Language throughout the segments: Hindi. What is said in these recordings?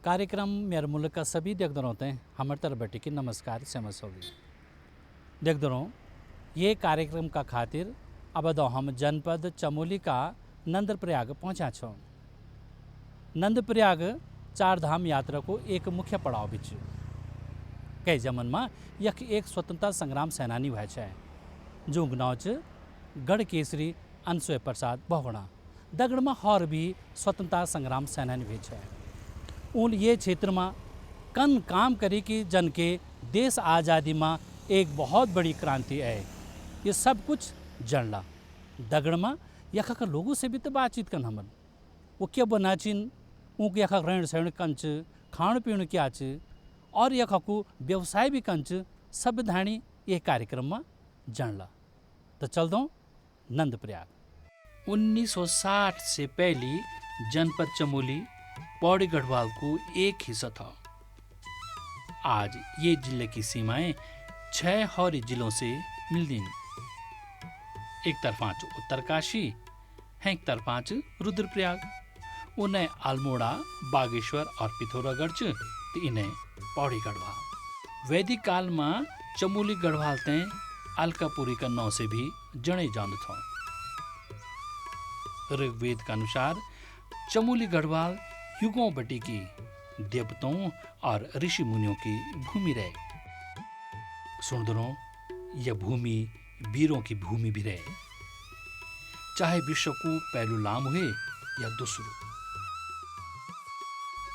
कार्यक्रम मेरे मुल्क का सभी देखदरों होते हैं हमारे तरफ बैठे की नमस्कार से मसोगी देखदरों ये कार्यक्रम का खातिर अब दो हम जनपद चमोली का नंदप्रयाग पहुँचा छो। नंदप्रयाग चार धाम यात्रा को एक मुख्य पड़ाव भी छे। कई जमन में यख एक स्वतंत्रता संग्राम सेनानी भय छे जो नाव च गढ़ केसरी अनसुय प्रसाद बहुगुणा दगड़ में और भी स्वतंत्रता संग्राम सेनानी भी छे। उन ये क्षेत्र में कन काम करी कि जन के देश आज़ादी में एक बहुत बड़ी क्रांति है ये सब कुछ जानला। दगड़ में यख का लोगों से भी तो बातचीत करना हमन वो क्या बनाचिन ऊँक यख रहन सहन कंच खाण पीण क्या च और यख को व्यवसाय भी कंच सब धाणी ये कार्यक्रम में जानला। तो चल दो नंदप्रयाग। 1960 से पहली जनपद चमोली पौड़ी गढ़वाल को एक हिस्सा था। आज ये जिले की सीमाएं 6 और जिलों से मिलती हैं। एक तरफाच उत्तरकाशी है, एक तरफाच रुद्रप्रयाग उन्हें अल्मोड़ा बागेश्वर और पिथौरागढ़ तो इन्हें पौड़ी गढ़वाल। वैदिक काल में चमोली गढ़वाल ते अलकापुरी का नाव से भी जने जान था। ऋग्वेद के अनुसार चमोली गढ़वाल युगों बटी की देवताओं और ऋषि मुनियों की भूमि रहे। सुंदरों यह भूमि वीरों की भूमि भी रहे, चाहे विश्व को पहलू लाम हुए या दूसरो।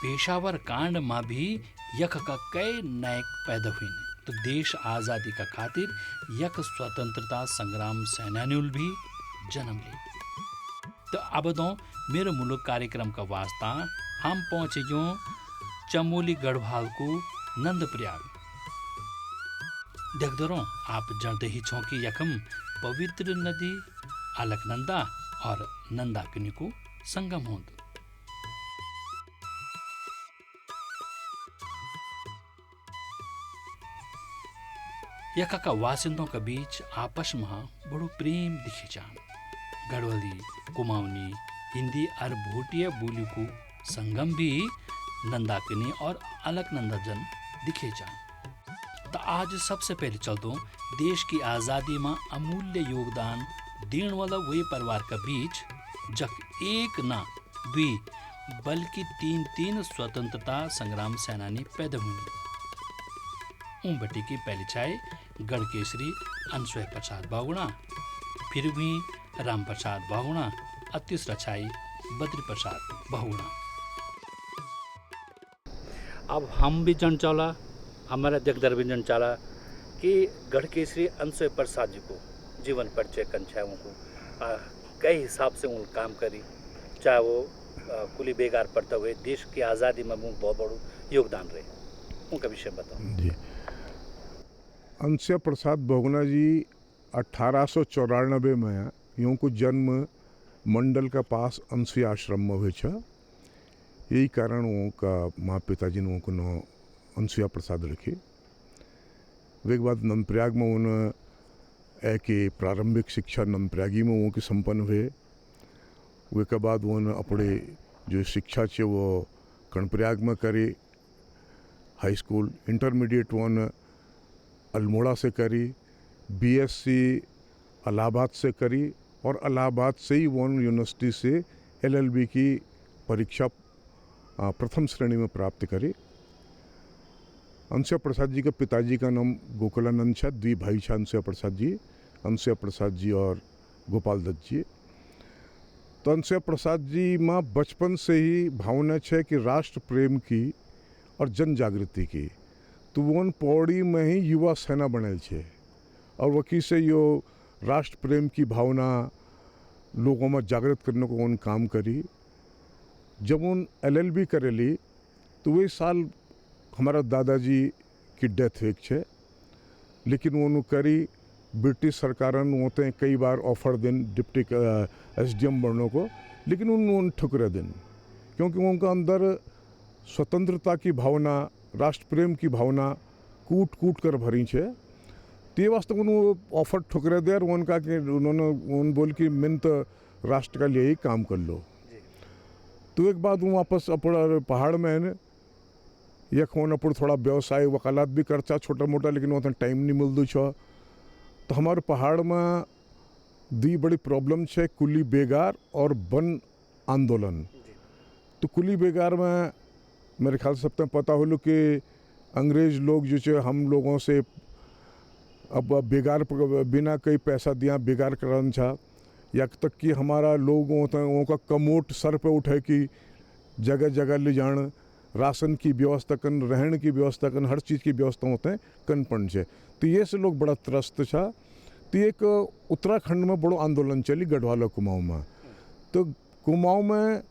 पेशावर कांड में भी यख का कई नायक पैदा हुए तो देश आजादी का खातिर यख स्वतंत्रता संग्राम सेनानियों भी जन्म ले। तो अब दो मेरे मुल्क कार्यक्रम का वास्ता हम पहुंचे गयो चमोली गढ़वाल को नंदप्रयाग। देख दो आप जानते ही छो कि यखम पवित्र नदी अलकनंदा और नंदाकिनी को संगम होंद। यख का वासिंदों के बीच आपस में बड़ो प्रेम दिखे जान। गढ़वाली कुमाऊनी हिंदी और भूटिया बोली को संगम भी नंदाकिनी और अलकनंदा जन दिखे जान। तो आज सबसे पहले चल दो देश की आज़ादी में अमूल्य योगदान देने वाला वही परिवार के बीच जब एक ना दुई बल्कि तीन स्वतंत्रता संग्राम सेनानी पैदा हुए। बटी की पहली छाए गढ़ केसरी अनसुय प्रसाद बहुगुणा, फिर भी राम प्रसाद बहुगुणा, तीसरा छाई बद्री प्रसाद बहुगुणा। अब हम भी जन चला हमारा देखदर भी जन चला कि गढ़ केसरी अनसुय प्रसाद जी को जीवन परिचय कंछाओं को कई हिसाब से उन काम करी, चाहे वो कुली बेगार पड़ते हुए देश की आज़ादी में बहुत बड़ो योगदान रहे। उनका विषय बताओ जी। अनसुय प्रसाद बहुगुणा जी 1894 में यूँ को जन्म मंडल का पास अनसुय आश्रम में हुए छा। यही कारण वो का माँ पिताजी ने उनको नाम अनसुया प्रसाद रखे। वे के बाद नंदप्रयाग में उन एक प्रारंभिक शिक्षा नंदप्रयागी में वो की संपन्न हुए। वे के बाद वो अपने जो शिक्षा छे वो कर्णप्रयाग में करे। High school intermediate one Almora से करी, बीएससी इलाहाबाद से करी और इलाहाबाद से ही वन यूनिवर्सिटी से एलएलबी की परीक्षा प्रथम श्रेणी में प्राप्त करी। अनसुय प्रसाद जी के पिताजी का नाम गोकुलानंद छा, द्वि भाई छा अनसुय प्रसाद जी और गोपाल दत्त जी। तो अनसुय प्रसाद जी में बचपन से ही भावना है कि राष्ट्र प्रेम की और जन जागृति की। तो वो पौड़ी में ही युवा सेना बनल छे और वकी से यो राष्ट्र प्रेम की भावना लोगों में जागृत करने को उन काम करी। जब उन एलएलबी करेली तो वही साल हमारा दादाजी की डेथ हुई छे, लेकिन वो करी ब्रिटिश सरकारन होते कई बार ऑफर दिन डिप्टी एसडीएम बनने को, लेकिन उन ठुकरे दिन क्योंकि उनका अंदर स्वतंत्रता की भावना राष्ट्र प्रेम की भावना कूट कूट कर भरी छे। तो ये वास्तव में ऑफर ठुकरे दे और उनका कि उन्होंने बोल कि मैं तो राष्ट्र का लिए ही काम कर लो। तो एक बात वो वापस अपना पहाड़ में यख होना पर थोड़ा व्यवसाय वकालत भी करचा छोटा मोटा, लेकिन वो टाइम नहीं मिलदू छ। तो हमारे पहाड़ में दी बड़ी प्रॉब्लम है, कुली बेगार और वन आंदोलन। तो कुली बेगार में मेरे ख्याल से सबको पता हो कि अंग्रेज लोग जो है हम लोगों से अब बेगार बिना कई पैसा दिया बेगार करन छा, यहाँ तक कि हमारा लोगों का कमोट सर पे उठे कि जगह जगह ले जान, राशन की व्यवस्था कन, रहने की व्यवस्था कन, हर चीज़ की व्यवस्था होते हैं कन पड़ छे। तो ये से लोग बड़ा त्रस्त छा। तो एक उत्तराखंड में बड़ो आंदोलन चली गढ़वाल कुमाऊँ में। तो कुमाऊँ में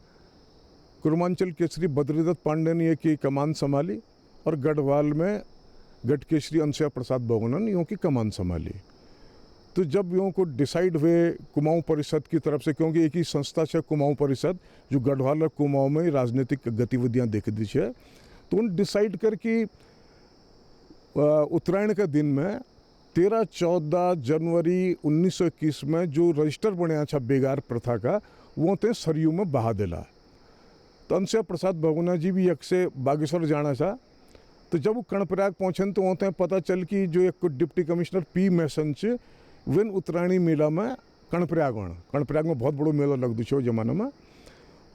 कुर्मांचल केसरी बद्रीदत्त पांडे ने की कमान संभाली और गढ़वाल में गढ़ केसरी अनुसुईया प्रसाद बहुगुणा ने यूँ की कमान संभाली। तो जब यूँ को डिसाइड हुए कुमाऊँ परिषद की तरफ से, क्योंकि एक ही संस्था है कुमाऊँ परिषद जो गढ़वाल और कुमाऊँ में राजनीतिक गतिविधियाँ देखती है, तो उन डिसाइड कर कि उत्तरायण के दिन में 13-14 जनवरी 1921 में जो रजिस्टर बनया था बेगार प्रथा का, वो ते सरयू में बहा दिला। तो अनुसुईया प्रसाद बहुगुणा जी भी एक से बागेश्वर जाना था। तो जब वो कर्णप्रयाग पहुँचन तो वहाँ पता चल कि जो एक डिप्टी कमिश्नर पी मैसन से वन उत्तरायणी मेला में कर्णप्रयाग में बहुत बड़ो मेला लगता है जमाना में।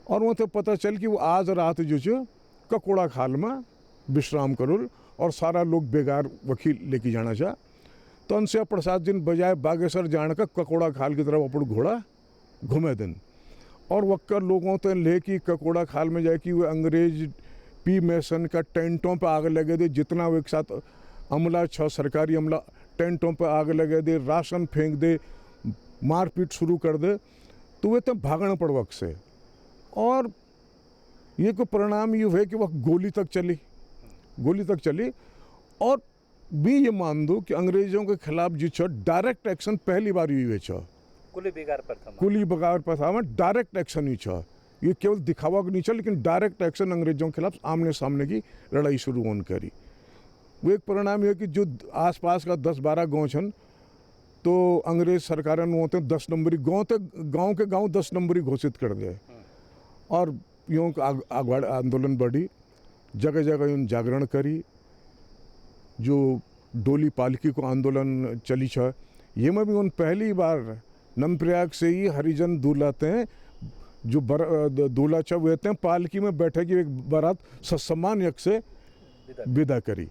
और वहाँ पता चल कि वो आज रात जो है ककोड़ा खाल में विश्राम करुल और सारा लोग बेगार वकील लेके जाना चाह। तो अनुसुईया प्रसाद जी बजाय बागेश्वर जाने का ककोड़ा खाल की तरफ अपन घोड़ा घूमे दिन, और वक्कर लोगों तो ले कि ककोड़ा खाल में जाए कि वो अंग्रेज पी मैसन का टेंटों पे आग लगे दे, जितना वो एक साथ अमला छ सरकारी अमला टेंटों पे आग लगे दे, राशन फेंक दे, मारपीट शुरू कर दे। तो वे तो भागना पड़ वक्त से, और ये को परिणाम ये हुए कि वह गोली तक चली। और भी ये मान दो कि अंग्रेजों के खिलाफ जो छ डायरेक्ट एक्शन पहली बार हुई छ। कुली बेगार प्रथा में डायरेक्ट एक्शन ही छ। ये केवल दिखावा नहीं चल, लेकिन डायरेक्ट एक्शन अंग्रेजों के खिलाफ आमने सामने की लड़ाई शुरू होने करी। वो एक परिणाम है कि जो आसपास का 10-12 गाँव छन, तो अंग्रेज सरकार ने होते 10 नंबरी गाँव के 10 नंबरी घोषित कर दिए। और यूँ आगवाड़ आंदोलन बढ़ी, जगह जगह यूँ जागरण करी, जो डोली पालकी को आंदोलन चली छ। ये में भी उन पहली बार नमप्रयाग से ही हरिजन दूल्हाते हैं, जो दूल्हा छ हुए पालकी में बैठे की एक बारात सत्सम्मान यज्ञ से विदा करी।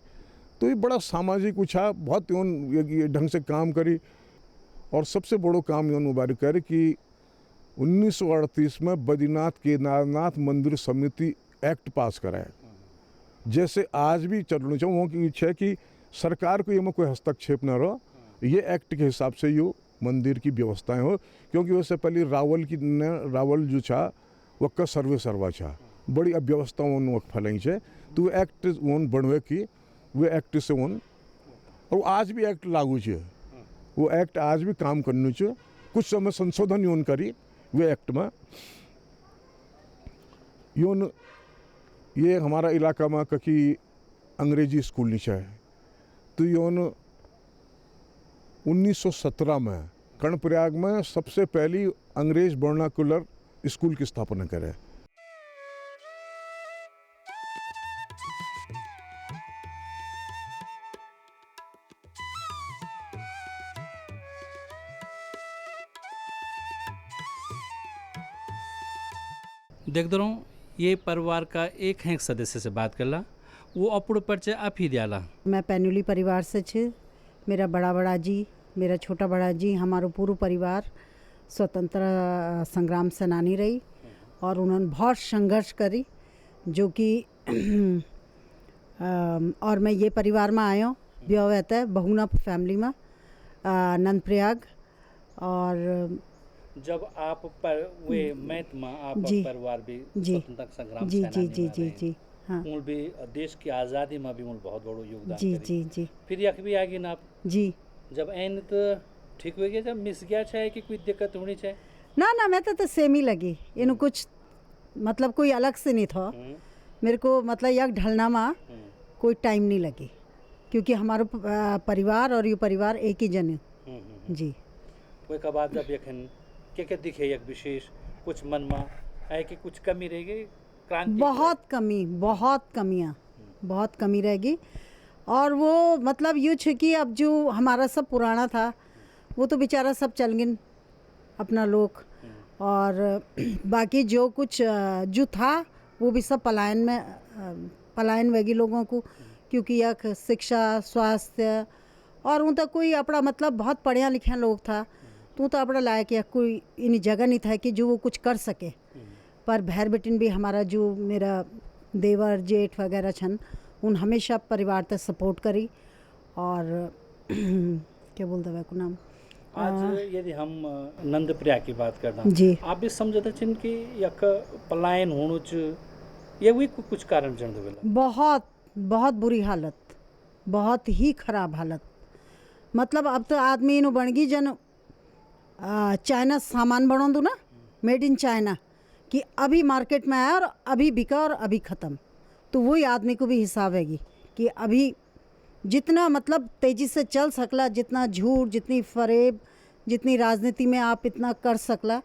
तो ये बड़ा सामाजिक उछा, बहुत ये ढंग से काम करी। और सबसे बड़ो काम यूँ मुबारक करे कि 1938 में बद्रीनाथ केदारनाथ मंदिर समिति एक्ट पास कराए, जैसे आज भी चलना चाहिए। वहाँ की इच्छा है कि सरकार को ये में कोई हस्तक्षेप न रहो, ये एक्ट के हिसाब से यो मंदिर की व्यवस्थाएं हो। क्योंकि वैसे पहले रावल जो छा वक्का सर्वे सर्वा छा, बड़ी अव्यवस्था वक्त फैलाई है। तो वो एक्ट वन बनवे की, वो एक्ट से वन, और आज भी एक्ट लागू है, वो एक्ट आज भी काम करने चाहिए। कुछ समय संशोधन यून करी वे एक्ट में। यून ये हमारा इलाका में कहीं अंग्रेजी स्कूल नीचे है, तो यून 1917 में कर्णप्रयाग में सबसे पहली अंग्रेज वर्नाकुलर स्कूल की स्थापना करे। देख दो ये परिवार का एक है सदस्य से बात करला, वो अपुड़ परिचय आप ही दियाला। मैं पैनुली परिवार से छे। मेरा बड़ा जी, मेरा छोटा बड़ा जी, हमारो पूरा परिवार स्वतंत्र संग्राम सेनानी रही, और उन्होंने बहुत संघर्ष करी, जो कि और मैं ये परिवार में आया ब्याह रहता है बहुगुणा फैमिली में नंदप्रयाग। और जब आप पर वे मैथ में आप परिवार भी स्वतंत्रता संग्राम जी हाँ, मूल भी देश की आज़ादी में भी मूल बहुत बड़ो योगदान जी फिर यक भी आगे ना आप जी। जब एन तो ठीक हो गया, जब मिस गया चाहे कि कोई दिक्कत होनी चाहे ना मैं तो सेम ही लगी, इन्हें कुछ मतलब कोई अलग से नहीं था मेरे को, मतलब यक ढलना में कोई टाइम नहीं लगी, क्योंकि हमारा परिवार और ये परिवार एक ही जन है जी। कोई का बाद जब यखन क्या दिखे एक विशेष कुछ मन में है कि कुछ कमी रह गई, क्रांति बहुत कमियाँ बहुत कमी रहेगी। और वो मतलब यूँ है कि अब जो हमारा सब पुराना था वो तो बेचारा सब चल गिन अपना लोग, और बाकी जो कुछ जो था वो भी सब पलायन वेगी लोगों को, क्योंकि यक शिक्षा स्वास्थ्य और उन तक कोई अपना मतलब बहुत पढ़िया लिखा लोग था, तो अपना लायक या कोई इन जगह नहीं था कि जो वो कुछ कर सके। पर भैर बेटिन भी हमारा जो मेरा देवर जेठ वगैरह छन उन हमेशा परिवार तक सपोर्ट करी। और क्या बोलते हैं को नाम आज यदि हम नंद प्रिया की बात करना जी, आप भी समझते छिन कि यक पलायन होणु च ये भी कुछ कारण जन देवेला। बहुत बहुत बुरी हालत, बहुत ही खराब हालत। मतलब अब तो आदमी इन बनगी जन चाइना सामान बनोंदू ना, मेड इन चाइना, कि अभी मार्केट में आया और अभी बिका और अभी ख़त्म। तो वही आदमी को भी हिसाब हैगी कि अभी जितना मतलब तेज़ी से चल सकला, जितना झूठ जितनी फरेब जितनी राजनीति में आप इतना कर सकला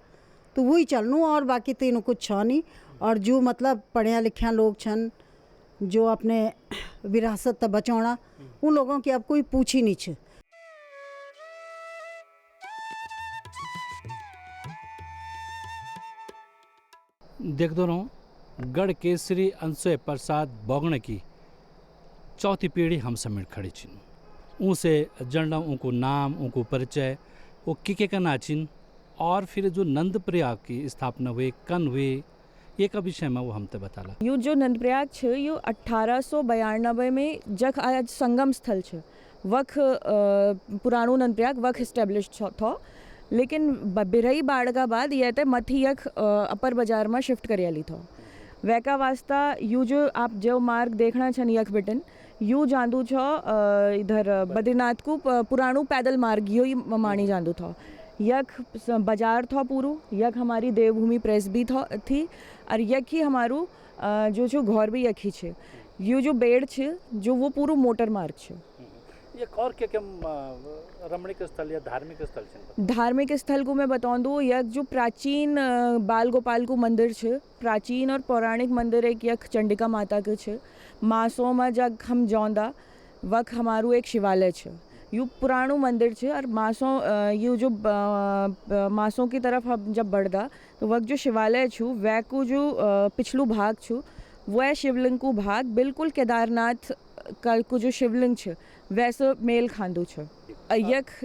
तो वही चलनू, और बाकी तो इन्हों कुछ छ नहीं। और जो मतलब पढ़िया लिखिया लोग छन जो अपने विरासत तक बचौना, उन लोगों की अब कोई पूछ ही नहीं छ। देख दो रहो गढ़ केसरी अंशय प्रसाद बोगण की चौथी पीढ़ी हम समेट खड़ी छिन। उनसे जनना उनको नाम उनको परिचय वो किके का नाचिन, और फिर जो नंद प्रयाग की स्थापना हुई कन हुई ये का विषय में वो हमते बताला। यो जो नंद प्रयाग छ यो 1892 में जख आज संगम स्थल छ वख पुराणो नंद प्रयाग वख इस्टेब्लिश थो, लेकिन बिरई बाढ़ का बाद ये ते मथी यख अपर बाजार में शिफ्ट करियाली थो। वैका वास्ता यू जो आप जो मार्ग देखना छन यख बिटन यू जांदू छो इधर बद्रीनाथ को पुराणु पैदल मार्ग यो ही मानी जांदू थो। यख बाजार थो पूरू, यख हमारी देवभूमि प्रेस भी थी, और यख ही हमारू जो घर भी यख ही छे। यू जो बेड़ छे जो वो पूरू मोटर मार्ग छे। ये और क्या रमणीक स्थल या धार्मिक स्थल छन? धार्मिक स्थल को मैं बताऊँ दूँ यख जो प्राचीन बाल गोपाल को मंदिर छे, प्राचीन और पौराणिक मंदिर एक यख चंडिका माता के छे। मासों में जब हम जौंदा वख हमारू एक शिवालय छे, यू पुराणु मंदिर छे। और मासों यू जो मासों की तरफ हम जब बढ़दा तो वक्त जो शिवालय छू वह को जो पिछलू भाग छू वह शिवलिंग को भाग बिल्कुल केदारनाथ का को जो शिवलिंग छे वैसे मेल खांदू छे।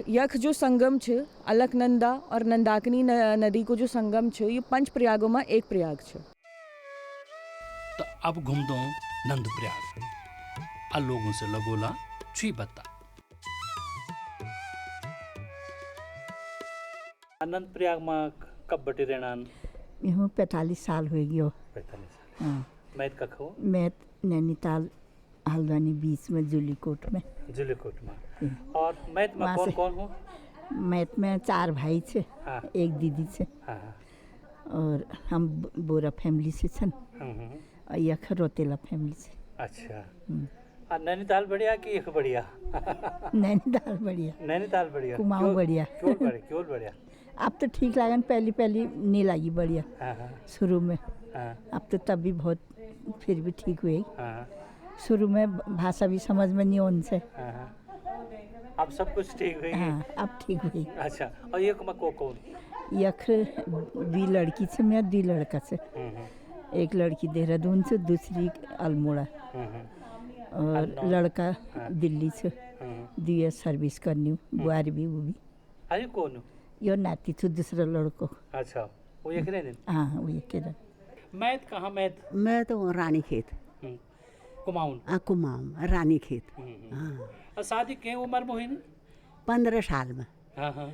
यख जो संगम छे अलकनंदा और नंदाकिनी नदी को जो संगम छे ये 5 प्रयागों में एक प्रयाग छे। तो अब घूम दो नंद प्रयाग आ लोगों से लगोला छी बता। नंद प्रयाग में कब बटे रहना? यहाँ 45 साल हो गयो। 45 साल। हाँ, मैत का खो? मैं नैनीताल हल्द्वानी बीच में जूलीकोट में। जूलीकोट में। और मैत में कौन कौन हो? मैत में 4 भाई छे, हाँ। एक दीदी छे। हाँ हाँ। और हम बोरा फैमिली से छन, और यख रोतेला फैमिली से। अच्छा। नैनीताल बढ़िया कि यख बढ़िया? नैनीताल बढ़िया। नैनीताल बढ़िया। कुमाऊं बढ़िया। क्यों बढ़िया? अब तो ठीक लागन, पहली नहीं लगी बढ़िया। हाँ हाँ। शुरू में। हाँ। अब तो तब भी बहुत फिर भी ठीक हुई। हाँ। शुरू में भाषा भी समझ में नहीं उनसे। हाँ। अब सब कुछ ठीक हुई? हाँ, अब ठीक हुई। अच्छा। और ये कौन? यख 2 लड़की से, मैं 2 लड़का से। एक लड़की देहरादून से, दूसरी अल्मोड़ा, और लड़का दिल्ली से। 2 सर्विस करनी, बुआरी भी वो भी। अरे कौन? यो नाती थी दूसरा लड़को। अच्छा, वो एक रहे? हाँ, वो एक रहे। मैत कहाँ मैत? मैं तो रानी खेत। कुमाऊन? कुमाऊं रानी खेत। और शादी के उम्र में हुई? 15 साल में। हाँ हाँ।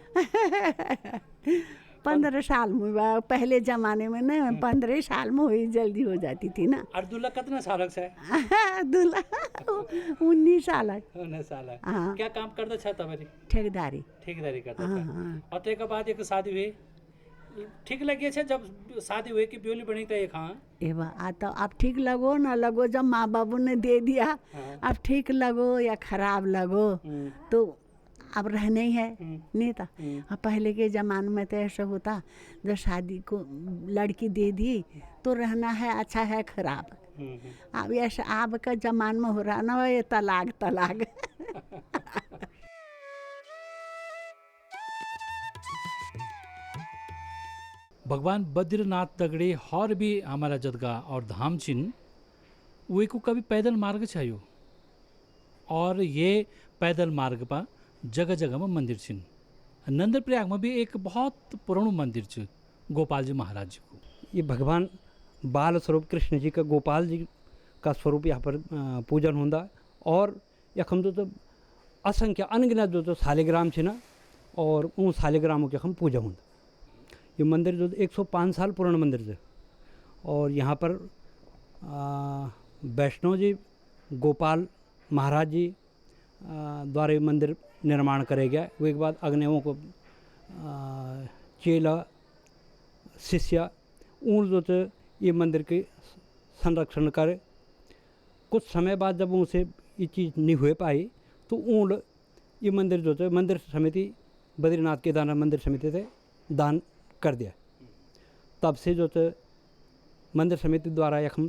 15 साल में, पहले जमाने में ना 15 साल में हुई, जल्दी हो जाती थी ना। और दूल्हा कितना साल से? दूल्हा 19 साल। 19 साल। हाँ। क्या काम करता था तब? ठेकेदारी। ठेकेदारी करता हाँ, था। हाँ। और ते के बाद एक शादी हुई, ठीक लगी है जब शादी हुई कि ब्योली बनी तो एक? हाँ। एवा आ तो अब ठीक लगो ना लगो, जब माँ बाबू ने दे दिया। हाँ। अब ठीक लगो या खराब लगो तो अब रहना ही है, नहीं था। अब पहले के ज़माने में तो ऐसा होता, जब शादी को लड़की दे दी तो रहना है, अच्छा है खराब। अब ऐसा अब का जमान में हो रहा ना ये तलाक तलाक। भगवान बद्रीनाथ दगड़ी और भी हमारा जदगा और धाम चिन वे को कभी पैदल मार्ग चाहिए और ये पैदल मार्ग पर जगह जगह में मंदिर छिन। नंदप्रयाग में भी एक बहुत पुराना मंदिर छ गोपाल जी महाराज जी को। ये भगवान बाल स्वरूप कृष्ण जी का गोपाल जी का स्वरूप यहाँ पर पूजन होता और यखम तो असंख्य अनगिनत जो शालिग्राम छे ना और उन शालिग्रामों के हम पूजा होता। ये मंदिर जो 105 साल पुराना मंदिर है और यहाँ पर वैष्णव जी गोपाल महाराज जी द्वारा ये मंदिर निर्माण करे गया। वो एक बाद अग्नियों को चेला शिष्य उन जो ये मंदिर के संरक्षण करे। कुछ समय बाद जब उनसे ये चीज़ नहीं हो पाई तो उन ये मंदिर जो है मंदिर समिति बद्रीनाथ केदारनाथ मंदिर समिति से दान कर दिया। तब से जो है मंदिर समिति द्वारा यखम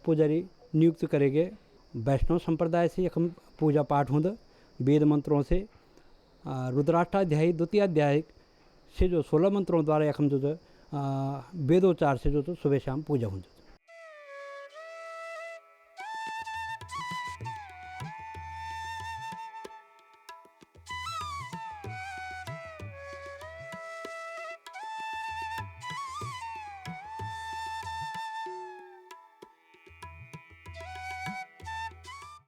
पुजारी नियुक्त करे गए। वैष्णव संप्रदाय से यखम पूजा पाठ होता वेद मंत्रों से रुद्राष्टाध्यायी द्वितीय अध्याय से जो 16 मंत्रों द्वारा यखम जो है वेदोच्चार से जो तो सुबह शाम पूजा होती।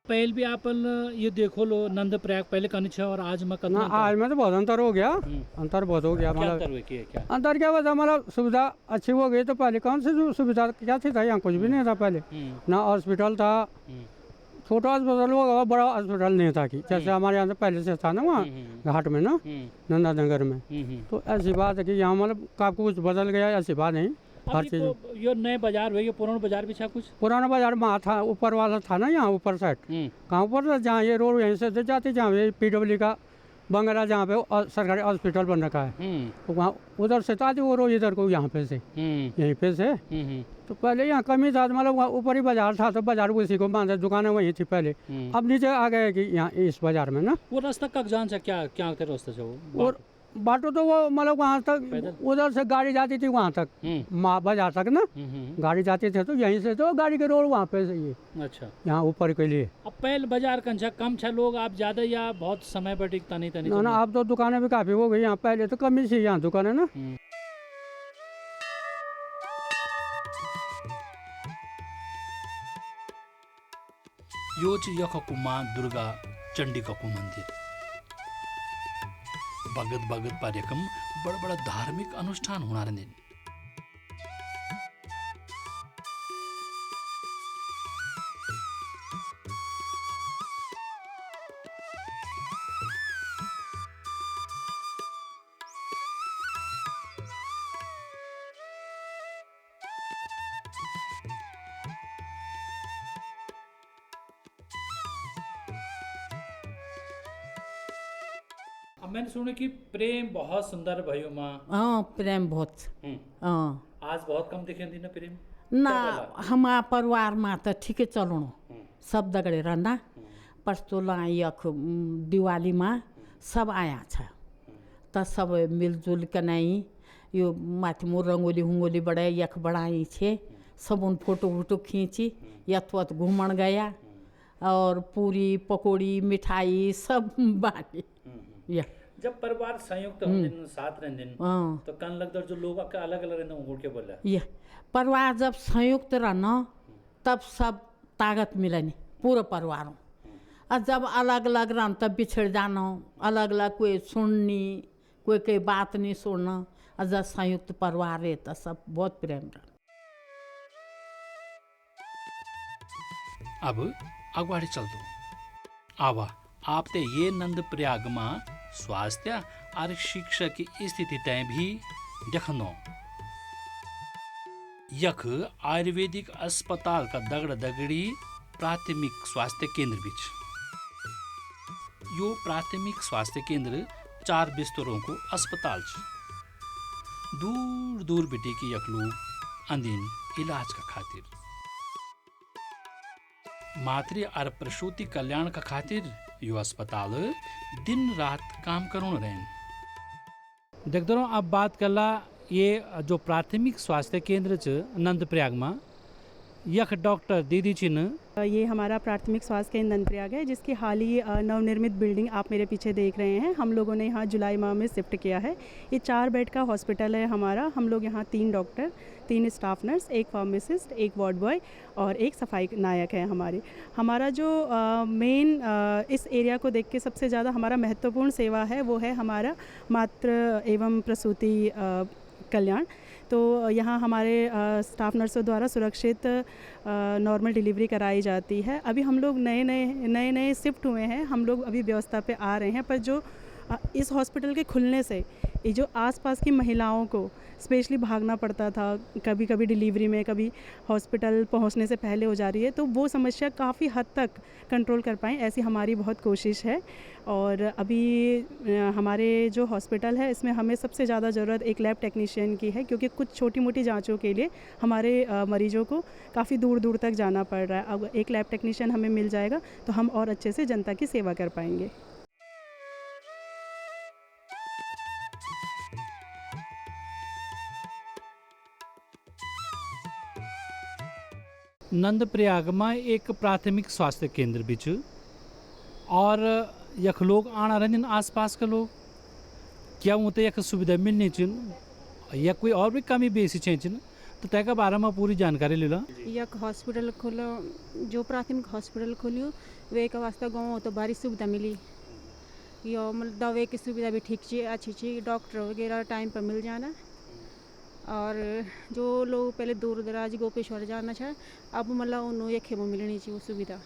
पहले भी आप ये देखो लो नंदप्रयाग पहले कनी छे और आज में ना कितना आज में तो बहुत अंतर हो गया। अंतर बहुत हो गया। मतलब क्या अंतर क्या बता मतलब सुविधा अच्छी हो गई। तो पहले कौन सी सुविधा क्या थी था यहाँ कुछ भी नहीं था पहले। ना हॉस्पिटल था, छोटा हॉस्पिटल होगा बड़ा हॉस्पिटल नहीं था कि जैसे हमारे यहाँ से पहले से था ना वहाँ घाट में ना नंदानगर में। तो ऐसी बात है कि यहाँ मतलब काफी कुछ बदल गया। ऐसी बात नहीं हर चीज़। ये नए बाजार हुए, ये पुराना बाजार भी था कुछ पुराना बाजार में था ऊपर वाला था ना यहाँ ऊपर साइड। कहाँ ऊपर था जहाँ ये रोड यहीं से जाती जहाँ ये PW का बंगला जहाँ पे सरकारी हॉस्पिटल बन रखा है तो वहाँ उधर से आती वो रोड इधर को यहाँ पे से यहीं पे से। तो पहले यहाँ कमी था मतलब वहाँ ऊपर ही बाजार था तो बाजार उसी को बांधे दुकानें वहीं थी पहले। अब नीचे आ गए कि यहाँ इस बाजार में ना। वो रास्ता कब जान से क्या क्या रास्ता से वो और बाटो तो वो मतलब वहाँ तक उधर से गाड़ी जाती थी वहाँ तक बाजार तक ना गाड़ी जाती थी तो यहीं से तो गाड़ी के रोड वहाँ पे से ये अच्छा यहाँ ऊपर के लिए। अब पहले बाजार कंछा कम छा लोग आप ज्यादा या बहुत समय पर टिकता नहीं तनी ना ना अब तो दुकानें भी काफ़ी हो गई यहाँ। पहले तो कम ही थी यहाँ दुकानें ना। यो चाहिँ यखको माँ दुर्गा चण्डिकाको मन्दिर। भगत भगत कार्यक्रम बड़ा बड़ा धार्मिक अनुष्ठान होना रहे। अब मैंने सुना कि प्रेम बहुत सुंदर भयो माँ। हाँ प्रेम बहुत। हाँ आज बहुत कम दिखे दिन प्रेम ना हमारा परिवार में तो ठीक है चलो सब दगड़े रहना परसोला यख दिवाली में सब आया था तो सब मिलजुल के नहीं यो माथि मोर रंगोली हुंगोली बड़े यख बढ़ाई छे सब उन फोटो वोटो खींची यथ घूमन गया और पूरी पकौड़ी मिठाई सब बाटी। या जब परिवार संयुक्त हो दिन साथ रहने दिन तो कन लगता जो लोग का अलग अलग रहने उड़ के बोला ये परिवार जब संयुक्त रहना तब सब ताकत मिलनी पूरा परिवारों। और जब अलग अलग रहना तब बिछड़ जाना अलग अलग कोई सुननी कोई बात नहीं सुनना। और जब संयुक्त परिवार है तो सब बहुत प्रेम रहना। अब अगवाड़ी चल दो आवा आपते ये नंदप्रयाग में स्वास्थ्य और शिक्षा की स्थिति तय भी देखनो। यख आयुर्वेदिक अस्पताल का दगड़ दगड़ी प्राथमिक स्वास्थ्य केंद्र बीच यो प्राथमिक स्वास्थ्य केंद्र 4 बिस्तरों को अस्पताल दूर दूर बेटे की यख लोग अंदिन इलाज का खातिर। मातृ और प्रसूति कल्याण का खातिर यो अस्पताल दिन रात काम करून रहें। देखते रहो अब बात करला ये जो प्राथमिक स्वास्थ्य केंद्र च नंदप्रयाग में यख डॉक्टर दीदी चिन। ये हमारा प्राथमिक स्वास्थ्य केंद्र नंदप्रयाग है, जिसकी हाल ही नवनिर्मित बिल्डिंग आप मेरे पीछे देख रहे हैं। हम लोगों ने यहाँ जुलाई माह में शिफ्ट किया है। ये 4 बेड का हॉस्पिटल है हमारा। हम लोग यहाँ 3 doctor, 3 staff nurse, 1 pharmacist, 1 ward boy और 1 सफाई नायक है हमारे। हमारा जो मेन इस एरिया को देख के सबसे ज़्यादा हमारा महत्वपूर्ण सेवा है वो है हमारा मातृ एवं प्रसूति कल्याण। तो यहाँ हमारे स्टाफ नर्सों द्वारा सुरक्षित नॉर्मल डिलीवरी कराई जाती है। अभी हम लोग नए शिफ्ट हुए हैं, हम लोग अभी व्यवस्था पे आ रहे हैं, पर जो इस हॉस्पिटल के खुलने से ये जो आसपास की महिलाओं को स्पेशली भागना पड़ता था, कभी कभी डिलीवरी में, कभी हॉस्पिटल पहुंचने से पहले हो जा रही है, तो वो समस्या काफ़ी हद तक कंट्रोल कर पाएँ, ऐसी हमारी बहुत कोशिश है। और अभी हमारे जो हॉस्पिटल है इसमें हमें सबसे ज़्यादा ज़रूरत एक लैब टेक्नीशियन की है, क्योंकि कुछ छोटी मोटी जांचों के लिए हमारे मरीजों को काफ़ी दूर दूर तक जाना पड़ रहा है। अब एक लैब टेक्नीशियन हमें मिल जाएगा तो हम और अच्छे से जनता की सेवा कर पाएंगे। नंदप्रयाग में एक प्राथमिक स्वास्थ्य केंद्र भी च और यख लोग आना रहन आसपास के लोग, क्या उते यख सुविधा मिलनी चिन या कोई और भी कमी बेसी चिन, तो तय बारे में पूरी जानकारी ले लो। यख हॉस्पिटल खोलो, जो प्राथमिक हॉस्पिटल खोलियो वे के वास्ते गाँव तो भारी सुविधा मिली। यो मतलब दवाई की सुविधा भी ठीक ची, अच्छी ची, डॉक्टर वगैरह टाइम पर मिल जाना। और जो लोग पहले दूर दराज गोपेश्वर जाना था, अब मतलब उन्होंने एक खेमो मिलनी चाहिए वो सुविधा।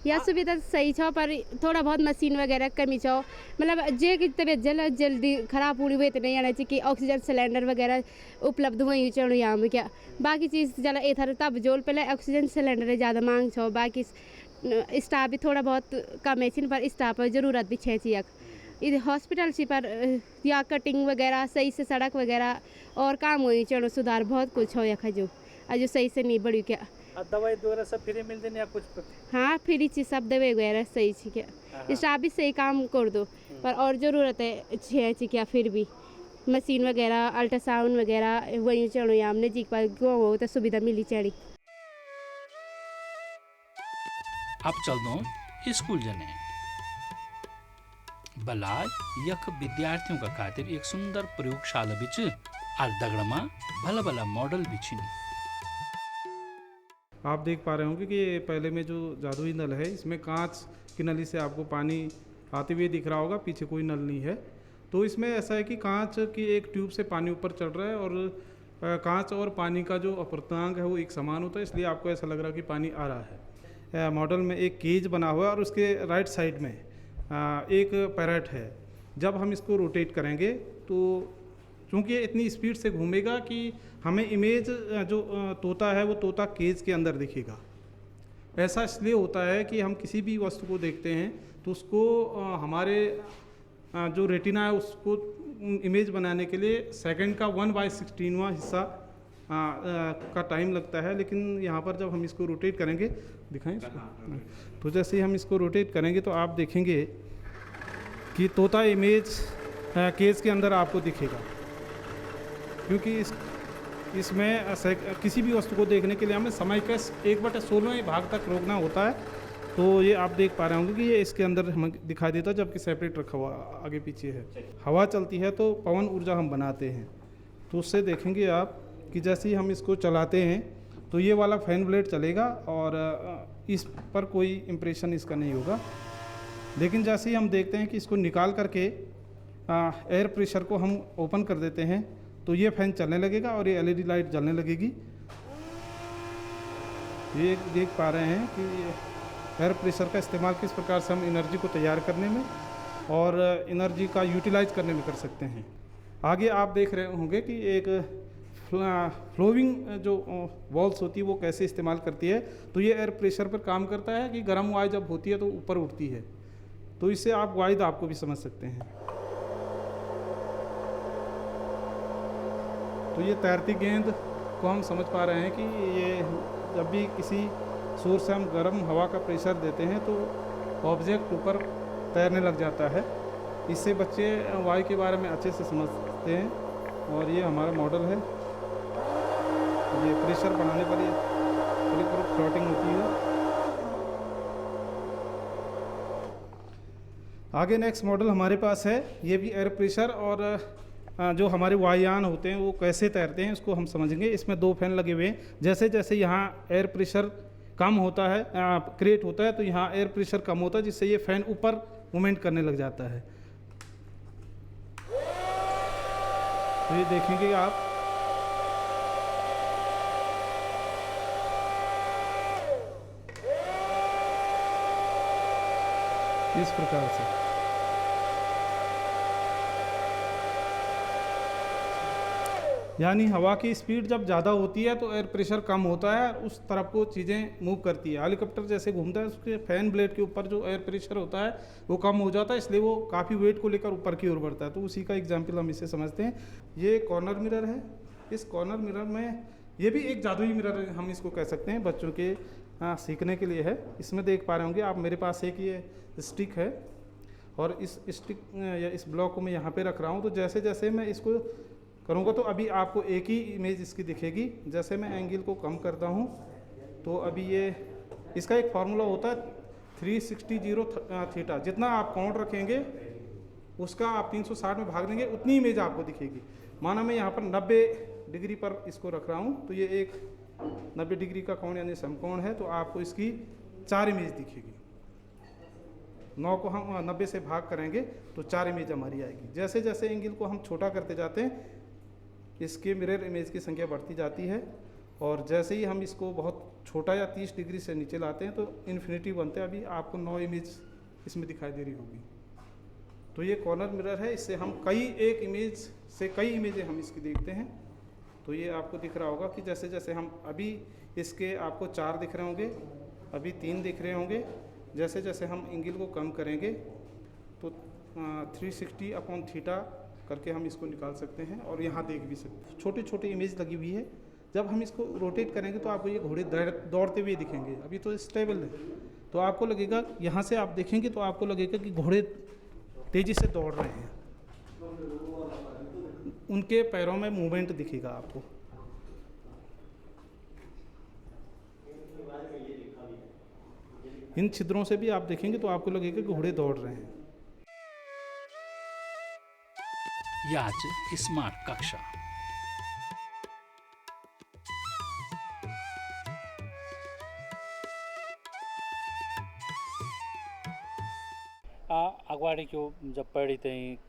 यह सुविधा सही छो, पर थोड़ा बहुत मशीन वगैरह कमी छो। मतलब जे की तबीयत जल्दी खराब पूरी हुई तो नहीं आना चाहिए कि ऑक्सीजन सिलेंडर वगैरह उपलब्ध हुई चढ़ो यहाँ में क्या बाकी चीज़ जला इधर तब जोल पहले ऑक्सीजन सिलेंडर ज़्यादा मांग छो। बाकी स्टाफ भी थोड़ा बहुत कम है, पर स्टाफ पर ज़रूरत भी छे चाहिए। इधर हॉस्पिटल से पर या कटिंग वगैरह सही से सड़क वगैरह और काम हुई चढ़ो सुधार बहुत कुछ हो यहाँ जो सही से नहीं बढ़ी क्या। दवाई वगैरह सब फ्री मिलते हैं या कुछ? हाँ फ्री चीज सब दवाई वगैरह सही है, स्टाफ भी सही काम कर दो, पर और ज़रूरत है क्या फिर भी मशीन वगैरह अल्ट्रासाउंड वगैरह वहीं चढ़ो यहाँ नजीक पर गाँव हो तो सुविधा मिली चढ़ी। अब चल दो स्कूल जने भला यख विद्यार्थियों का खातिर एक सुंदर प्रयोगशाला भी च और दगड़मा भला भला मॉडल भी छिन। आप देख पा रहे होंगे कि ये पहले में जो जादुई नल है इसमें कांच की नली से आपको पानी आते हुए दिख रहा होगा, पीछे कोई नल नहीं है। तो इसमें ऐसा है कि कांच की एक ट्यूब से पानी ऊपर चढ़ रहा है और कांच और पानी का जो अपर्तांक है वो एक समान होता है, इसलिए आपको ऐसा लग रहा है कि पानी आ रहा है। मॉडल में एक केज बना हुआ है और उसके राइट साइड में एक पैरेट है। जब हम इसको रोटेट करेंगे तो चूँकि ये इतनी स्पीड से घूमेगा कि हमें इमेज जो तोता है वो तोता केज के अंदर दिखेगा। ऐसा इसलिए होता है कि हम किसी भी वस्तु को देखते हैं तो उसको हमारे जो रेटिना है उसको इमेज बनाने के लिए सेकंड का 1/16वां हिस्सा का टाइम लगता है। लेकिन यहाँ पर जब हम इसको रोटेट करेंगे, दिखाएं इसको, तो जैसे ही हम इसको रोटेट करेंगे तो आप देखेंगे कि तोता इमेज केज के अंदर आपको दिखेगा, क्योंकि इसमें किसी भी वस्तु को देखने के लिए हमें समय का 1/16 भाग तक रोकना होता है। तो ये आप देख पा रहे होंगे कि ये इसके अंदर हमें दिखाई देता है, जबकि सेपरेट रखा हुआ आगे पीछे है। हवा चलती है तो पवन ऊर्जा हम बनाते हैं, तो उससे देखेंगे आप कि जैसे ही हम इसको चलाते हैं तो ये वाला फैन ब्लेड चलेगा और इस पर कोई इम्प्रेशन इसका नहीं होगा। लेकिन जैसे ही हम देखते हैं कि इसको निकाल करके एयर प्रेशर को हम ओपन कर देते हैं तो ये फैन चलने लगेगा और ये LED लाइट जलने लगेगी। ये देख पा रहे हैं कि एयर प्रेशर का इस्तेमाल किस प्रकार से हम एनर्जी को तैयार करने में और एनर्जी का यूटिलाइज करने में कर सकते हैं। आगे आप देख रहे होंगे कि एक फ्लोविंग जो वॉल्स होती है वो कैसे इस्तेमाल करती है। तो ये एयर प्रेशर पर काम करता है कि गर्म वायु जब होती है तो ऊपर उठती है, तो इससे आप वायु दाब को भी समझ सकते हैं। तो ये तैरती गेंद को हम समझ पा रहे हैं कि ये जब भी किसी सोर्स से हम गर्म हवा का प्रेशर देते हैं तो ऑब्जेक्ट ऊपर तैरने लग जाता है। इससे बच्चे वायु के बारे में अच्छे से समझते हैं। और ये हमारा मॉडल है, ये प्रेशर बढ़ाने पर ये पूरी फ्लोटिंग होती है। आगे नेक्स्ट मॉडल हमारे पास है, ये भी एयर प्रेशर और जो हमारे वायुयान होते हैं वो कैसे तैरते हैं उसको हम समझेंगे। इसमें 2 फैन लगे हुए हैं। जैसे जैसे यहाँ एयर प्रेशर कम होता है, क्रिएट होता है, तो यहाँ एयर प्रेशर कम होता है, जिससे ये फैन ऊपर मूवमेंट करने लग जाता है। तो ये देखेंगे आप, इस प्रकार से। यानी हवा की स्पीड जब ज़्यादा होती है तो एयर प्रेशर कम होता है, उस तरफ को चीज़ें मूव करती है। हेलीकॉप्टर जैसे घूमता है उसके फैन ब्लेड के ऊपर जो एयर प्रेशर होता है वो कम हो जाता है, इसलिए वो काफ़ी वेट को लेकर ऊपर की ओर बढ़ता है। तो उसी का एग्जाम्पल हम इसे समझते हैं। ये कॉर्नर मिरर है। इस कॉर्नर मिरर में ये भी एक जादुई मिरर हम इसको कह सकते हैं, बच्चों के सीखने के लिए है। इसमें देख पा रहे होंगे आप, मेरे पास एक ये स्टिक है और इस स्टिक या इस ब्लॉक को मैं यहाँ पे रख रहा हूँ। तो जैसे जैसे मैं इसको करूँगा तो अभी आपको एक ही इमेज इसकी दिखेगी। जैसे मैं एंगल को कम करता हूँ तो अभी ये, इसका एक फार्मूला होता है 360 थीटा। जितना आप काउंट रखेंगे उसका आप 360 में भाग देंगे, उतनी इमेज आपको दिखेगी। माना मैं यहाँ पर 90 डिग्री पर इसको रख रहा हूँ, तो ये एक 90 डिग्री का कोण यानी समकोण है, तो आपको इसकी 4 इमेज दिखेगी। 9 को हम 90 से भाग करेंगे तो 4 इमेज हमारी आएगी। जैसे जैसे एंगल को हम छोटा करते जाते हैं इसके मिरर इमेज की संख्या बढ़ती जाती है, और जैसे ही हम इसको बहुत छोटा या 30 डिग्री से नीचे लाते हैं तो इन्फिनिटी बनते हैं। अभी आपको 9 इमेज इसमें दिखाई दे रही होगी। तो ये कॉर्नर मिरर है, इससे हम एक इमेज से कई इमेजें हम इसकी देखते हैं। तो ये आपको दिख रहा होगा कि जैसे जैसे हम अभी इसके आपको 4 दिख रहे होंगे, अभी 3 दिख रहे होंगे। जैसे जैसे हम एंगल को कम करेंगे तो 360/थीटा करके हम इसको निकाल सकते हैं और यहाँ देख भी सकते हैं। छोटी छोटी इमेज लगी हुई है। जब हम इसको रोटेट करेंगे तो आपको ये घोड़े दौड़ते हुए दिखेंगे। अभी तो स्टेबल है, तो आपको लगेगा, यहाँ से आप देखेंगे तो आपको लगेगा कि घोड़े तेज़ी से दौड़ रहे हैं, उनके पैरों में मूवमेंट दिखेगा आपको। इन छिद्रों से भी आप देखेंगे तो आपको लगेगा कि घोड़े दौड़ रहे हैं। याच स्मार्ट कक्षा। अगवाड़ी क्यों जब पढ़ी थी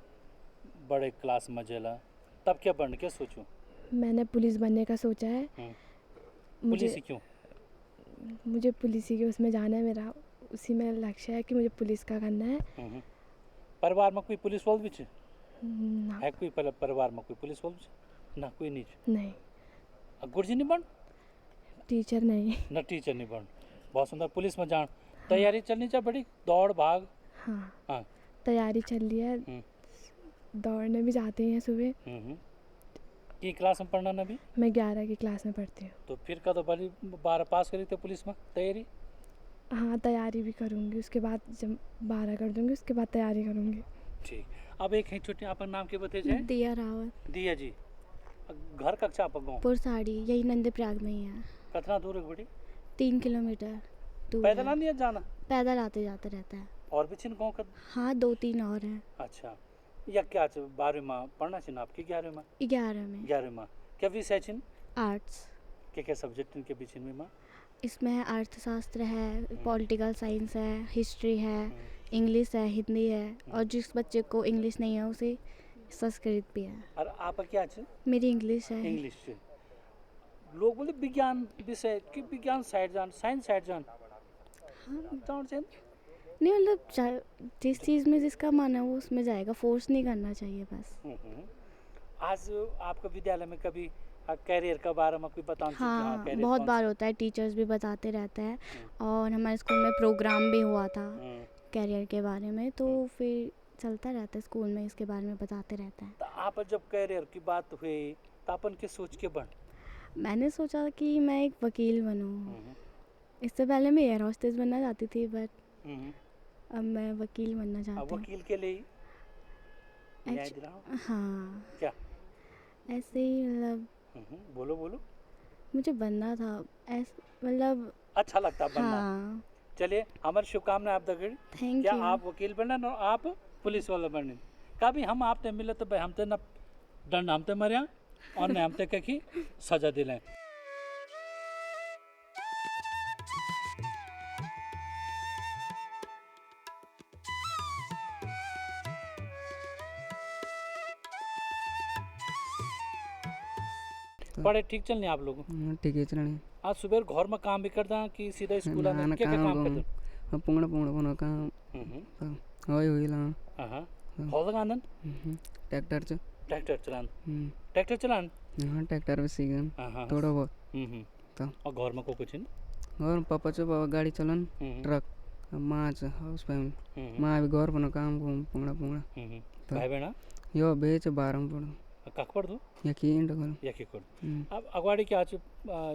बड़े क्लास में जेला, तब क्या बनने के सोचूं? मैंने पुलिस बनने का सोचा है। पुलिस क्यों? मुझे पुलिस के उसमें जाना है, मेरा उसी में लक्ष्य है कि मुझे पुलिस का करना है। परिवार में कोई पुलिस वाल भी ना। है? कोई परिवार में कोई पुलिस वाल ना? कोई नहीं। गुरुजी नहीं बन? टीचर नहीं। ना टीचर नहीं बन। बहुत सुंदर। पुलिस में जान तैयारी चलनी चाहिए बड़ी, दौड़ भाग। हाँ, तैयारी चल रही है, दौड़ने भी जाते हैं सुबह। की क्लास में पढ़ना ना भी? मैं 11 की क्लास में पढ़ती हूँ। तो फिर कब 12 पास करी थे पुलिस में तैयारी? हाँ, तैयारी भी करूँगी, उसके बाद जब 12 कर दूँगी उसके बाद तैयारी करूँगी। ठीक। अब एक है छोटी, आपका नाम क्या बताए जाए? दिया रावत। दिया जी, घर कक्षा आप गाँव? पुरसाड़ी, यही नंदप्रयाग में ही है। कितना दूर है बड़ी? 3 किलोमीटर दूर। पैदल नहीं जाना? पैदल आते जाते रहता है। और भी चिन्ह गाँव का? हाँ, 2-3 और हैं। अच्छा, या क्या 12वीं में पढ़ना चाहिए आपकी? 11वीं में? 11 में। 11वीं में क्या विषय चिन्ह? आर्ट्स। क्या सब्जेक्ट इनके बीच में? इसमें अर्थशास्त्र है, पॉलिटिकल साइंस है, हिस्ट्री है, इंग्लिश है, हिंदी है, और जिस बच्चे को इंग्लिश नहीं है उसे संस्कृत भी है। और आप क्या चाहिए? मेरी इंग्लिश है। इंग्लिश से लोग बोले विज्ञान विषय कि विज्ञान साइड जान, साइंस साइड जान। हाँ, नहीं, मतलब जिस चीज़ में जिसका मन है वो उसमें जाएगा, फोर्स नहीं करना चाहिए बस। आज आपका विद्यालय में कभी कैरियर के बारे में कोई बताना? हाँ, बहुत बार होता है, टीचर्स भी बताते रहते हैं, और हमारे स्कूल में प्रोग्राम भी हुआ था कैरियर के बारे में, तो फिर चलता रहता है स्कूल में, इसके बारे में बताते रहते हैं। तो आप जब कैरियर की बात हुई तापन के सोच के बन? मैंने सोचा कि मैं एक वकील बनूं। इससे पहले मैं एयर होस्टेस बनना चाहती थी, बट अब मैं वकील बनना चाहती अब हूँ। वकील के लिए न्याय दिलाओ। हाँ, क्या? ऐसे ही मतलब बोलो बोलो। मुझे बनना था, मतलब अच्छा लगता बनना। हाँ। चलिए, हमारी शुभकामनाएं आप दगड़ी। थैंक क्या यू। आप वकील बनना और आप पुलिस वाला बनने? कभी हम आपते मिले तो भाई हमते न दंड हमते मरिया और न हमते कहीं सजा दिलाएं। पढ़े ठीक चलने आप लोग? ठीक है चलने। आज सुबह घर में काम भी करता कि सीधा स्कूल में क्या क्या काम करते? पुंगड़ा पुंगड़ा पुंगड़ा काम होई होई ला। हां हो लगा आनंद। ट्रैक्टर च ट्रैक्टर चलान। ट्रैक्टर चलान? हां ट्रैक्टर भी सीखन थोड़ा बहुत। तो और घर में को कुछ नहीं? और पापा च बाबा गाड़ी चलन ट्रक माँ च हाउस फैमिली माँ भी घर बना काम पुंगड़ा पुंगड़ा। भाई बहना यो बेच 12 पढ़ो कख पढ़ दो यकीन करो यकीन। अब अगवाड़ी क्या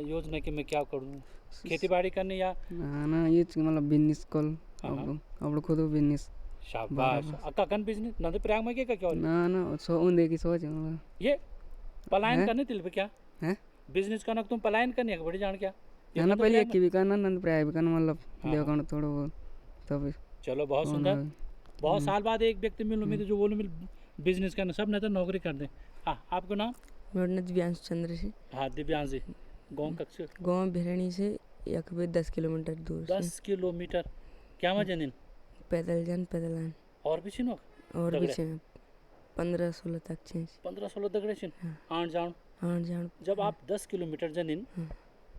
योजना कि मैं क्या करूँ? खेती बाड़ी करने या ना ये मतलब बिजनेस कल अब खुद बिजनेस। शाबाश। अक्का बिजनेस नंद प्रयाग में क्या क्या? ना सो उन देखी सोच ये पलायन करने दिल पे क्या है बिजनेस करना तुम पलायन करने बड़ी जान क्या? ना पहले एक भी करना नंद प्रयाग भी करना मतलब देखो थोड़ा बहुत तब। चलो बहुत सुंदर। बहुत साल बाद एक व्यक्ति मिल उम्मीद जो बोलो मिल बिजनेस करना सब नहीं तो नौकरी कर दें। हाँ आपको नाम? मेरा नाम दिव्यांश चंद्र से। हाँ दिव्यांश जी। गाँव कक्ष? गाँव भिरणी से एक 10 किलोमीटर दूर। 10 किलोमीटर क्या मजा दिन? पैदल जान पैदल आन। और भी छिनो? और भी छिनो 15-16 तक छिन। 15-16 दगड़े छिन आन जान। जब आप 10 किलोमीटर जनिन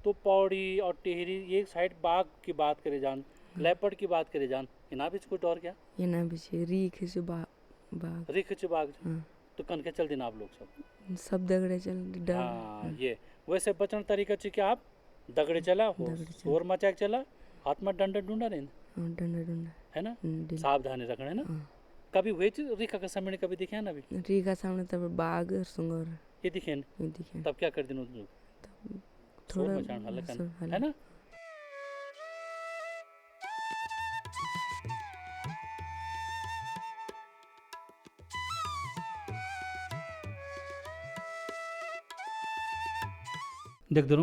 तो पौड़ी और टिहरी ये साइड बाघ की बात करे जान लेपर्ड की बात करे जान इना भी कुछ और क्या? इना भी रीख से बाघ रिख च बाघ तो कन के चल दिन आप लोग सब दगड़े चल। हाँ ये वैसे बचन तरीका ची कि आप दगड़े चला और मचाक चला हाथ में डंडा ढूंढा नहीं डंडा है ना सावधानी रखना है ना। कभी हुए रिखा का सामने कभी दिखे ना? अभी रिखा सामने तब बाघ और सुंगर ये दिखे तब क्या कर दिन थोड़ा है ना। देख दो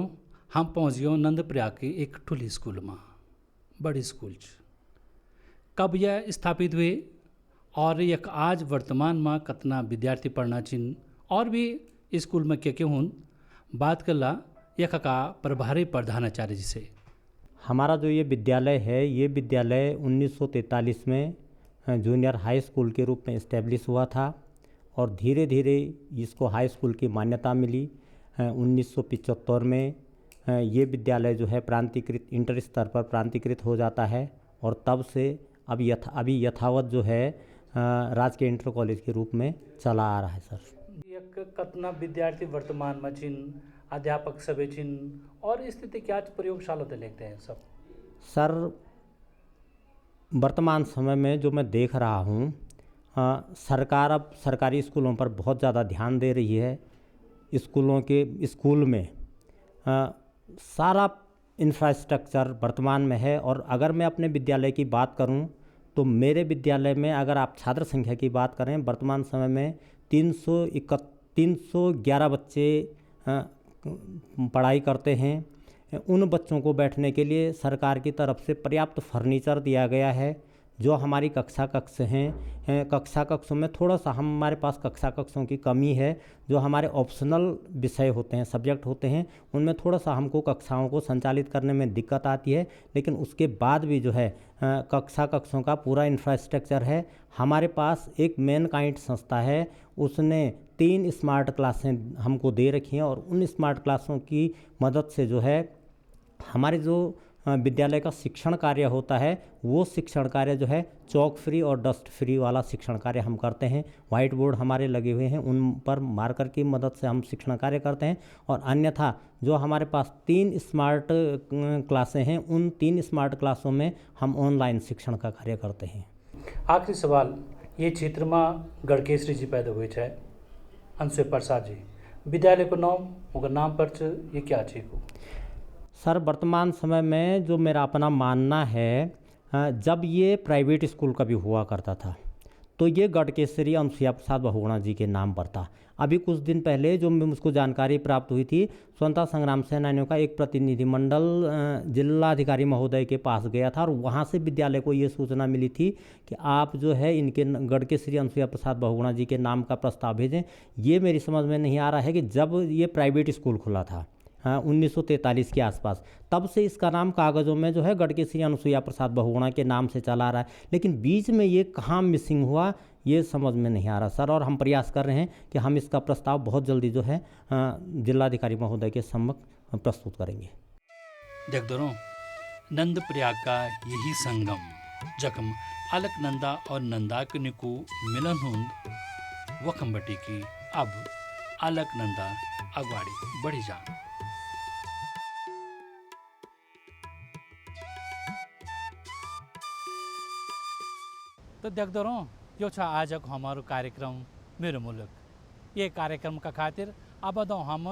हम पहुँच गए नंद प्रयाग के एक ठुली स्कूल में बड़ी स्कूल कब यह स्थापित हुए और यक आज वर्तमान में कितना विद्यार्थी पढ़ना चिन और भी स्कूल में क्या हूँ बात करला यक का प्रभारी प्रधानाचार्य जी से। हमारा जो ये विद्यालय है ये विद्यालय 1943 में जूनियर हाई स्कूल के रूप में इस्टेब्लिश हुआ था और धीरे धीरे इसको हाई स्कूल की मान्यता मिली। 1975 में ये विद्यालय जो है प्रांतीकृत इंटर स्तर पर प्रांतीकृत हो जाता है और तब से अभी यथावत जो है राजकीय इंटर कॉलेज के रूप में चला आ रहा है। सर कितना विद्यार्थी वर्तमान में चिन अध्यापक सभी चिन और स्थिति क्या प्रयोगशाला तो लेते हैं सब? सर वर्तमान समय में जो मैं देख रहा हूँ सरकार अब सरकारी स्कूलों पर बहुत ज़्यादा ध्यान दे रही है। स्कूल में सारा इंफ्रास्ट्रक्चर वर्तमान में है और अगर मैं अपने विद्यालय की बात करूं तो मेरे विद्यालय में अगर आप छात्र संख्या की बात करें वर्तमान समय में 311 बच्चे पढ़ाई करते हैं। उन बच्चों को बैठने के लिए सरकार की तरफ से पर्याप्त फर्नीचर दिया गया है। जो हमारी कक्षा कक्ष हैं कक्षा कक्षों में थोड़ा सा हमारे पास कक्षा कक्षों की कमी है। जो हमारे ऑप्शनल विषय होते हैं सब्जेक्ट होते हैं उनमें थोड़ा सा हमको कक्षाओं को संचालित करने में दिक्कत आती है, लेकिन उसके बाद भी जो है कक्षा कक्षों का पूरा इंफ्रास्ट्रक्चर है। हमारे पास एक मैनकाइंड संस्था है, उसने 3 स्मार्ट क्लासें हमको दे रखी हैं और उन स्मार्ट क्लासों की मदद से जो है हमारे जो विद्यालय का शिक्षण कार्य होता है वो शिक्षण कार्य जो है चौक फ्री और डस्ट फ्री वाला शिक्षण कार्य हम करते हैं। वाइट बोर्ड हमारे लगे हुए हैं, उन पर मार्कर की मदद से हम शिक्षण कार्य करते हैं और अन्यथा जो हमारे पास 3 स्मार्ट क्लासें हैं उन 3 स्मार्ट क्लासों में हम ऑनलाइन शिक्षण का कार्य करते हैं। आखिरी सवाल, ये क्षेत्र में गढ़केसरी जी पैदा हुए है, अंशुय प्रसाद जी, विद्यालय को नाम होगा नाम पर ये क्या चीज को? सर वर्तमान समय में जो मेरा अपना मानना है, जब ये प्राइवेट स्कूल का भी हुआ करता था तो ये गढ़केसरी अनुसुईया प्रसाद बहुगुणा जी के नाम पर था। अभी कुछ दिन पहले जो मुझको जानकारी प्राप्त हुई थी, स्वतंत्रता संग्राम सेनानियों का एक प्रतिनिधिमंडल जिलाधिकारी महोदय के पास गया था और वहाँ से विद्यालय को ये सूचना मिली थी कि आप जो है इनके गढ़केसरी अनुसुईया प्रसाद बहुगुणा जी के नाम का प्रस्ताव भेजें। ये मेरी समझ में नहीं आ रहा है कि जब ये प्राइवेट स्कूल खुला था 1943 के आसपास, तब से इसका नाम कागज़ों में जो है गढ़केसरी अनुसुईया प्रसाद बहुगुणा के नाम से चला आ रहा है, लेकिन बीच में ये कहाँ मिसिंग हुआ ये समझ में नहीं आ रहा सर। और हम प्रयास कर रहे हैं कि हम इसका प्रस्ताव बहुत जल्दी जो है जिलाधिकारी महोदय के सम्मुख प्रस्तुत करेंगे। देख दो नंद प्रयाग का यही संगम जखम अलकनंदा और नंदाकिनी को मिलन हुंद वखम बटी की अब अलकनंदा अगवाड़ी बढ़ी जान। तो देख दो यो छ आजक हमारो कार्यक्रम मेरो मुलुक। ये कार्यक्रम का खातिर अब दो हम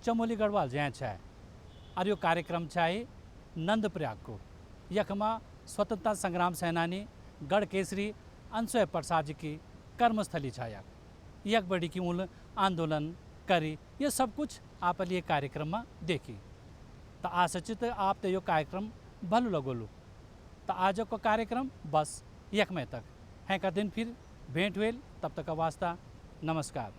चमोली गढ़वाल जाए छे और यो कार्यक्रम चाहे नंद प्रयाग को। यखमा स्वतंत्रता संग्राम सेनानी गढ़केसरी अनुसुईया प्रसाद जी की कर्मस्थली छाया यक बड़ी की मूल आंदोलन करी, ये सब कुछ आप ये कार्यक्रम में देखी। तो आशचित आप तो यो कार्यक्रम भलो लगोलू। तो आज को कार्यक्रम बस यक में तक है का दिन फिर भेंट हुए, तब तक का वास्ता नमस्कार।